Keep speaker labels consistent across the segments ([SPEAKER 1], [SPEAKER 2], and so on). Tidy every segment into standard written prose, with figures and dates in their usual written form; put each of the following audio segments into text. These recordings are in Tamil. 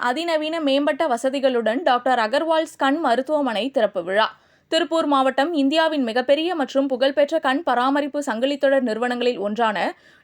[SPEAKER 1] அதிநவீன மேம்பட்ட வசதிகளுடன் டாக்டர் அகர்வால்ஸ் கண் மருத்துவமனை திறப்பு விழா. திருப்பூர் மாவட்டம் இந்தியாவின் மிகப்பெரிய மற்றும் புகழ்பெற்ற கண் பராமரிப்பு சங்கிலித்தொடர் நிறுவனங்களில் ஒன்றான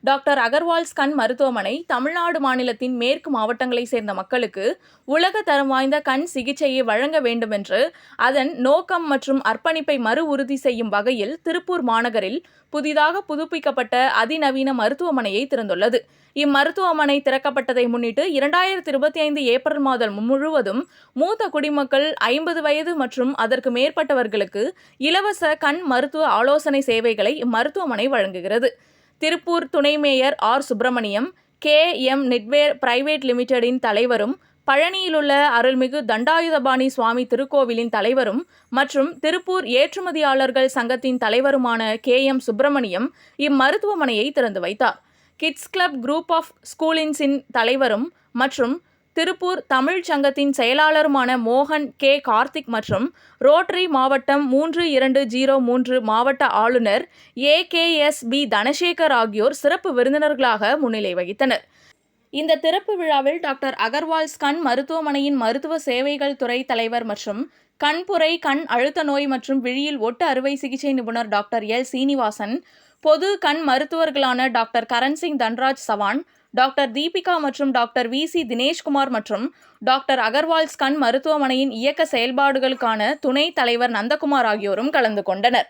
[SPEAKER 1] டாக்டர் அகர்வால்ஸ் கண் மருத்துவமனை தமிழ்நாடு மாநிலத்தின் மேற்கு மாவட்டங்களைச் சேர்ந்த மக்களுக்கு உலக தரம் வாய்ந்த கண் சிகிச்சையை வழங்க வேண்டுமென்று அதன் நோக்கம் மற்றும் அர்ப்பணிப்பை மறு உறுதி செய்யும் வகையில் திருப்பூர் மாநகரில் புதிதாக புதுப்பிக்கப்பட்ட அதிநவீன மருத்துவமனையை திறந்துள்ளது. இம்மருத்துவமனை திறக்கப்பட்டதை முன்னிட்டு 2025 ஏப்ரல் மாதம் முழுவதும் மூத்த குடிமக்கள் 50 வயது மற்றும் அதற்கு மேற்பட்டவர்களுக்கு இலவச கண் மருத்துவ ஆலோசனை சேவைகளை இம்மருத்துவமனை வழங்குகிறது. திருப்பூர் துணை mayor R. Subramaniam, KM knitwear private லிமிடெடின் தலைவரும், பழனியிலுள்ள அருள்மிகு தண்டாயுதபாணி சுவாமி திருக்கோவிலின் தலைவரும் மற்றும் திருப்பூர் ஏற்றுமதியாளர்கள் சங்கத்தின் தலைவருமான KM சுப்பிரமணியம் இம்மருத்துவமனையை திறந்து வைத்தார். கிட்ஸ் கிளப் குரூப் ஆஃப் ஸ்கூலின்ஸின் தலைவரும் மற்றும் திருப்பூர் தமிழ் சங்கத்தின் செயலாளருமான மோகன் K. கார்த்திக் மற்றும் ரோட்டரி மாவட்டம் 3203 மாவட்ட ஆளுநர் AKSB தனசேகர் ஆகியோர் சிறப்பு விருந்தினர்களாக முன்னிலை வகித்தனர். இந்த திறப்பு விழாவில் டாக்டர் அகர்வால்ஸ் கண் மருத்துவமனையின் மருத்துவ சேவைகள் துறை தலைவர் மற்றும் கண்புரை, கண் அழுத்த நோய் மற்றும் விழியில் ஒட்டு அறுவை சிகிச்சை நிபுணர் டாக்டர் L. சீனிவாசன், பொது கண் மருத்துவர்களான டாக்டர் கரன்சிங் தன்ராஜ் சவான், டாக்டர் தீபிகா மற்றும் டாக்டர் VC தினேஷ்குமார் மற்றும் டாக்டர் அகர்வால்ஸ் கண் மருத்துவமனையின் இயக்க செயல்பாடுகளுக்கான துணைத் தலைவர் நந்தகுமார் ஆகியோரும் கலந்து கொண்டனர்.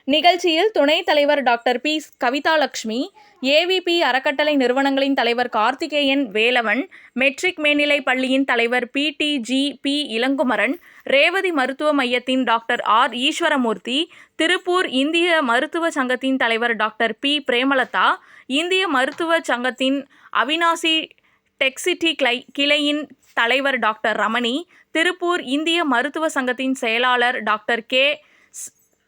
[SPEAKER 1] நிகழ்ச்சியில் துணைத் தலைவர் டாக்டர் P. கவிதாலட்சுமி, AVP அறக்கட்டளை நிறுவனங்களின் தலைவர் கார்த்திகேயன் வேலவன், மெட்ரிக் மேல்நிலைப் பள்ளியின் தலைவர் PTG.P. இளங்குமரன், ரேவதி மருத்துவ மையத்தின் டாக்டர் R. ஈஸ்வரமூர்த்தி, திருப்பூர் இந்திய மருத்துவ சங்கத்தின் தலைவர் டாக்டர் P. பிரேமலதா, இந்திய மருத்துவ சங்கத்தின் அவினாசி டெக்சிட்டி கிளையின் தலைவர் டாக்டர் ரமணி, திருப்பூர் இந்திய மருத்துவ சங்கத்தின் செயலாளர் டாக்டர் K.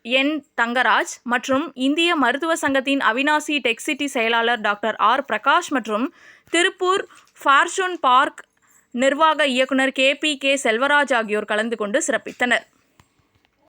[SPEAKER 1] N. தங்கராஜ் மற்றும் இந்திய மருத்துவ சங்கத்தின் அவினாசி டெக்சிட்டி செயலாளர் டாக்டர் R. பிரகாஷ் மற்றும் திருப்பூர் ஃபார்ச்சூன் பார்க் நிர்வாக இயக்குனர் KPK. செல்வராஜ் ஆகியோர் கலந்து கொண்டு சிறப்பித்தனர்.